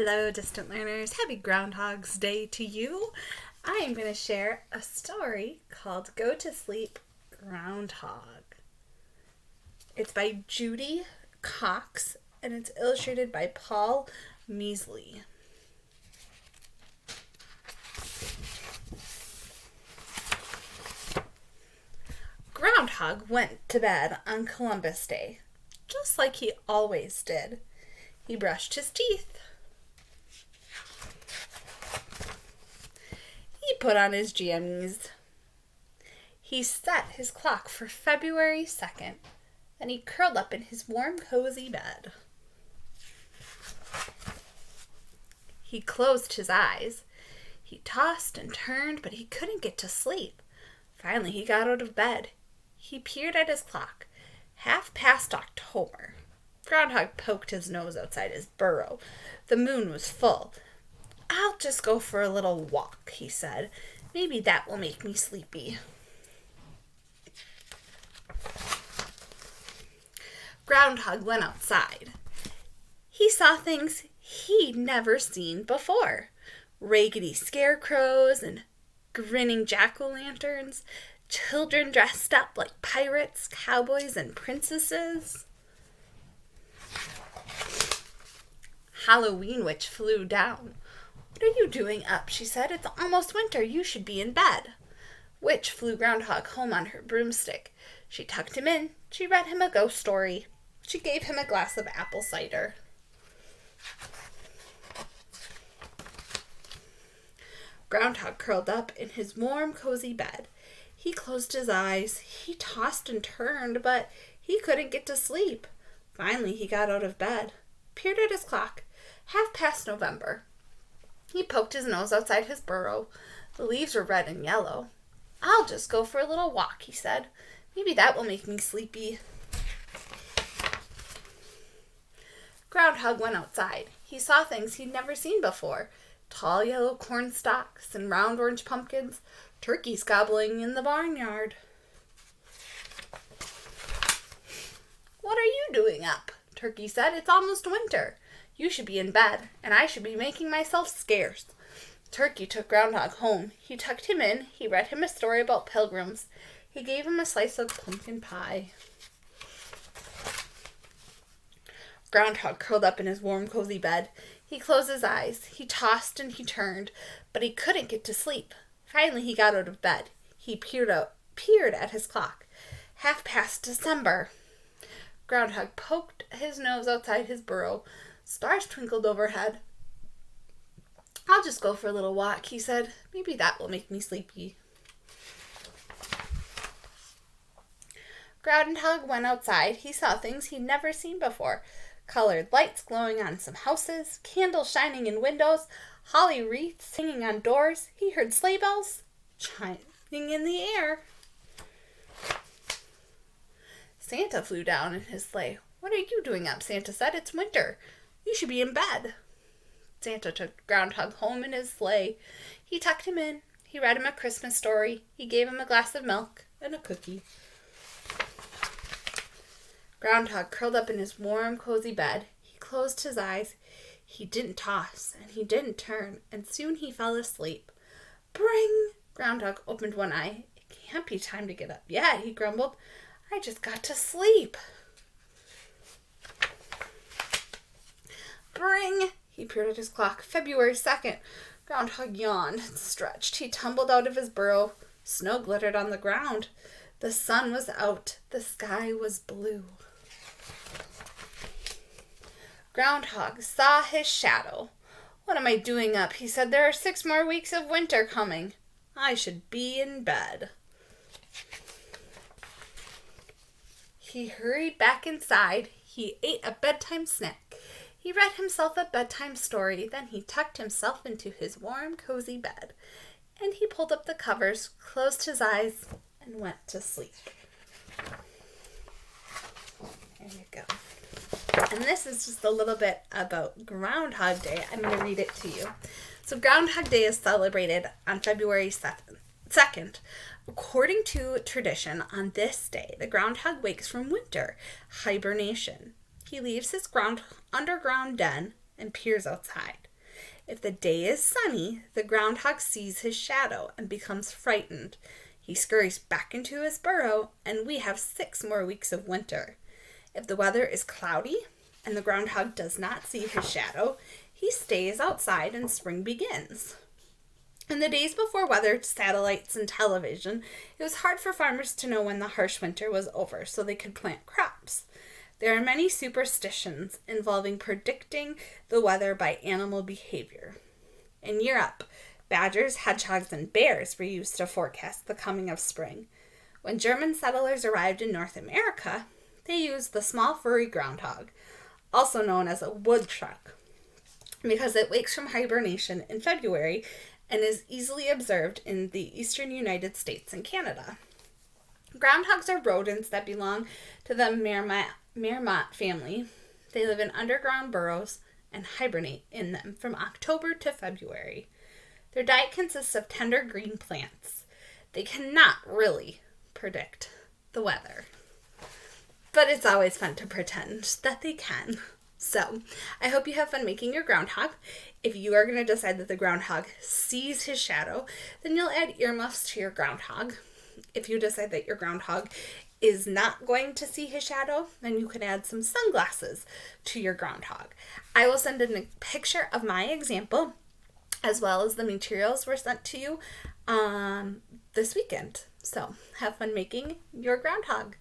Hello, distant learners. Happy Groundhog's Day to you. I am going to share a story called Go To Sleep Groundhog. It's by Judy Cox, and it's illustrated by Paul Measley. Groundhog went to bed on Columbus Day, just like he always did. He brushed his teeth. He put on his jammies. He set his clock for February 2nd, and he curled up in his warm, cozy bed. He closed his eyes. He tossed and turned, but he couldn't get to sleep. Finally, he got out of bed. He peered at his clock. October. Groundhog poked his nose outside his burrow. The moon was full. "I'll just go for a little walk," he said. "Maybe that will make me sleepy." Groundhog went outside. He saw things he'd never seen before. Raggedy scarecrows and grinning jack-o'-lanterns, children dressed up like pirates, cowboys, and princesses. Halloween witch flew down. "What are you doing up?" she said. "It's almost winter. You should be in bed." Witch flew Groundhog home on her broomstick. She tucked him in. She read him a ghost story. She gave him a glass of apple cider. Groundhog curled up in his warm, cozy bed. He closed his eyes. He tossed and turned, but he couldn't get to sleep. Finally, he got out of bed, peered at his clock. November. He poked his nose outside his burrow. The leaves were red and yellow. "I'll just go for a little walk," he said. "Maybe that will make me sleepy." Groundhog went outside. He saw things he'd never seen before. Tall yellow corn stalks and round orange pumpkins. Turkeys gobbling in the barnyard. "What are you doing up?" Turkey said. "It's almost winter. You should be in bed, and I should be making myself scarce." Turkey took Groundhog home. He tucked him in. He read him a story about pilgrims. He gave him a slice of pumpkin pie. Groundhog curled up in his warm, cozy bed. He closed his eyes. He tossed and he turned, but he couldn't get to sleep. Finally, he got out of bed. He peered at his clock. December. Groundhog poked his nose outside his burrow. Stars twinkled overhead. "I'll just go for a little walk," he said. "Maybe that will make me sleepy." Groundhog went outside. He saw things he'd never seen before. Colored lights glowing on some houses, candles shining in windows, holly wreaths hanging on doors. He heard sleigh bells chiming in the air. Santa flew down in his sleigh. "What are you doing up?" Santa said. "It's winter. You should be in bed." Santa took Groundhog home in his sleigh. He tucked him in. He read him a Christmas story. He gave him a glass of milk and a cookie. Groundhog curled up in his warm, cozy bed. He closed his eyes. He didn't toss and he didn't turn, and soon he fell asleep. "Bring!" Groundhog opened one eye. "It can't be time to get up yet," he grumbled. "I just got to sleep." "Bring!" He peered at his clock. February 2nd. Groundhog yawned and stretched. He tumbled out of his burrow. Snow glittered on the ground. The sun was out. The sky was blue. Groundhog saw his shadow. "What am I doing up?" he said. "There are 6 more weeks of winter coming. I should be in bed." He hurried back inside. He ate a bedtime snack. He read himself a bedtime story. Then he tucked himself into his warm, cozy bed. And he pulled up the covers, closed his eyes, and went to sleep. There you go. And this is just a little bit about Groundhog Day. I'm going to read it to you. So Groundhog Day is celebrated on February 2nd. According to tradition, on this day, the groundhog wakes from winter hibernation. He leaves his underground den and peers outside. If the day is sunny, the groundhog sees his shadow and becomes frightened. He scurries back into his burrow, and we have 6 more weeks of winter. If the weather is cloudy and the groundhog does not see his shadow, he stays outside and spring begins. In the days before weather satellites and television, it was hard for farmers to know when the harsh winter was over so they could plant crops. There are many superstitions involving predicting the weather by animal behavior. In Europe, badgers, hedgehogs, and bears were used to forecast the coming of spring. When German settlers arrived in North America, they used the small furry groundhog, also known as a woodchuck, because it wakes from hibernation in February and is easily observed in the eastern United States and Canada. Groundhogs are rodents that belong to the Marmot family. They live in underground burrows and hibernate in them from October to February. Their diet consists of tender green plants. They cannot really predict the weather, but it's always fun to pretend that they can. So, I hope you have fun making your groundhog. If you are going to decide that the groundhog sees his shadow, then you'll add earmuffs to your groundhog. If you decide that your groundhog is not going to see his shadow, then you can add some sunglasses to your groundhog. I will send in a picture of my example, as well as the materials were sent to you this weekend. So, have fun making your groundhog.